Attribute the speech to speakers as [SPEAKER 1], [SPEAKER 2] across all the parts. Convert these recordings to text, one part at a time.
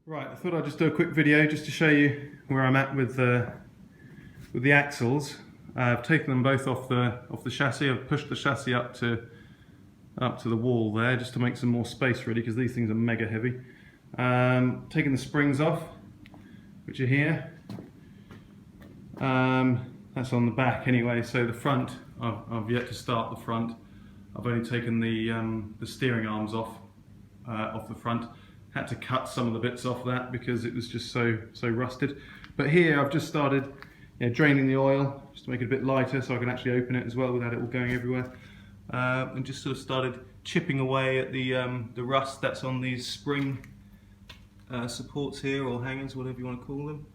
[SPEAKER 1] Right, I thought I'd just do a quick video just to show you where I'm at with the axles. I've taken them both off the chassis. I've pushed the chassis up to the wall there just to make some more space really, because these things are mega heavy. Taking the springs off, which are here. That's on the back anyway, so the front, I've yet to start the front. I've only taken the steering arms off the front. Had to cut some of the bits off that because it was just so rusted. But here I've just started draining the oil just to make it a bit lighter so I can actually open it as well without it all going everywhere. And just sort of started chipping away at the rust that's on these spring supports here, or hangers, whatever you want to call them.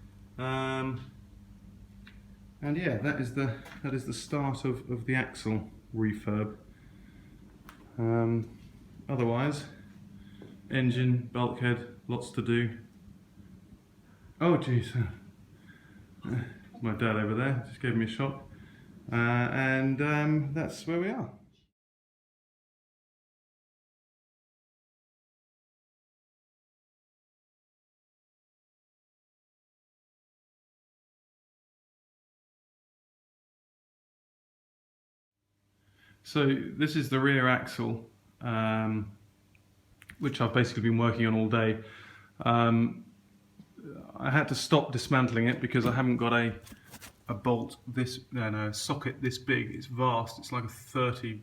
[SPEAKER 1] And yeah, that is the start of the axle refurb. Otherwise, engine, bulkhead, lots to do. Oh jeez, my dad over there just gave me a shock, and that's where we are. So this is the rear axle, which I've basically been working on all day. I had to stop dismantling it because I haven't got a bolt a socket this big. It's vast. It's like a 30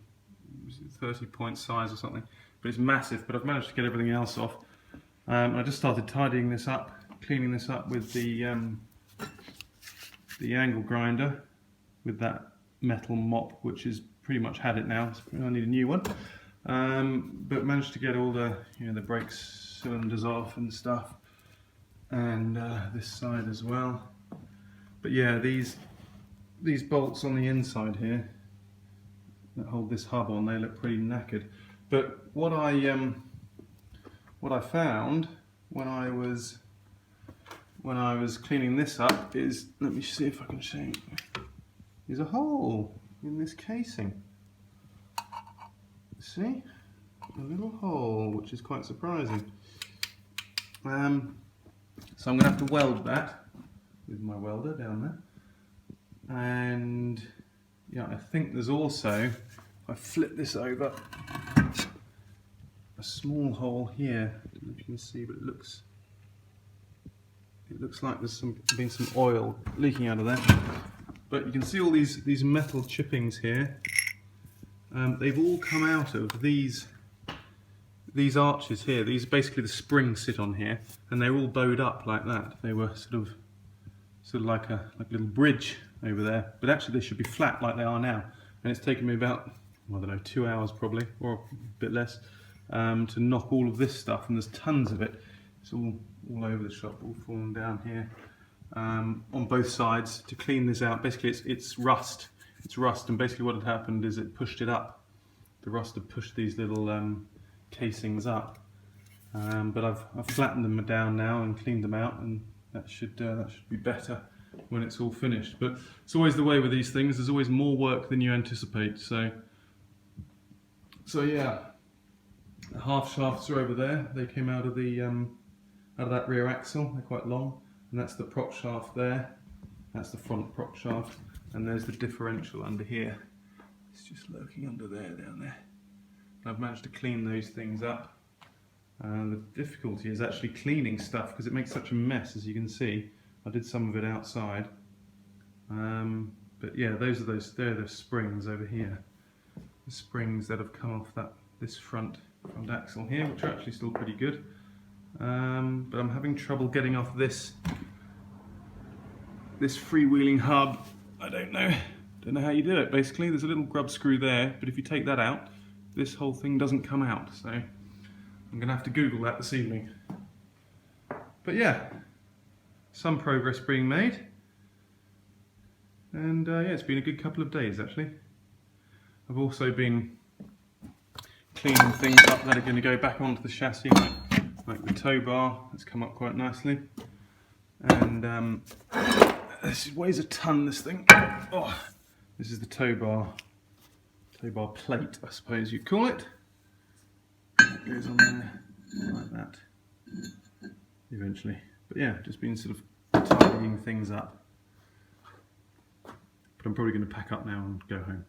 [SPEAKER 1] point size or something, but it's massive. But I've managed to get everything else off. I just started tidying this up, cleaning this up with the angle grinder with that metal mop, which is pretty much had it now. I need a new one. But managed to get all the the brake cylinders off and stuff, and this side as well. But yeah, these bolts on the inside here that hold this hub on, they look pretty knackered. But what I found when I was cleaning this up is, let me see if I can show you. There's a hole in this casing. See? A little hole, which is quite surprising. So I'm going to have to weld that with my welder down there. And yeah, I think there's also, if I flip this over, a small hole here. I don't know if you can see, but it looks like there's been some oil leaking out of there. But you can see all these metal chippings here. They've all come out of these arches here. These basically the springs sit on here, and they're all bowed up like that. They were sort of like a little bridge over there, but actually they should be flat like they are now. And it's taken me about, I don't know, 2 hours probably, or a bit less, to knock all of this stuff. And there's tons of it. It's all over the shop, all falling down here on both sides to clean this out. Basically, it's rust. It's rust, and basically what had happened is it pushed it up. The rust had pushed these little casings up, but I've flattened them down now and cleaned them out, and that should be better when it's all finished. But it's always the way with these things. There's always more work than you anticipate. So yeah, the half shafts are over there. They came out of that rear axle. They're quite long, and that's the prop shaft there. That's the front prop shaft. And there's the differential under here. It's just lurking under there, down there. I've managed to clean those things up. The difficulty is actually cleaning stuff because it makes such a mess, as you can see. I did some of it outside. But yeah, they're the springs over here. The springs that have come off this front axle here, which are actually still pretty good. But I'm having trouble getting off this freewheeling hub. I don't know how you do it. Basically, there's a little grub screw there, but if you take that out, this whole thing doesn't come out. So I'm going to have to Google that this evening. But yeah, some progress being made, and yeah, it's been a good couple of days actually. I've also been cleaning things up that are going to go back onto the chassis, like the tow bar. It's come up quite nicely, and this weighs a ton, this thing. Oh, this is the tow bar plate, I suppose you'd call it. That goes on there like that. eventually. But yeah, just been sort of tidying things up. But I'm probably going to pack up now and go home.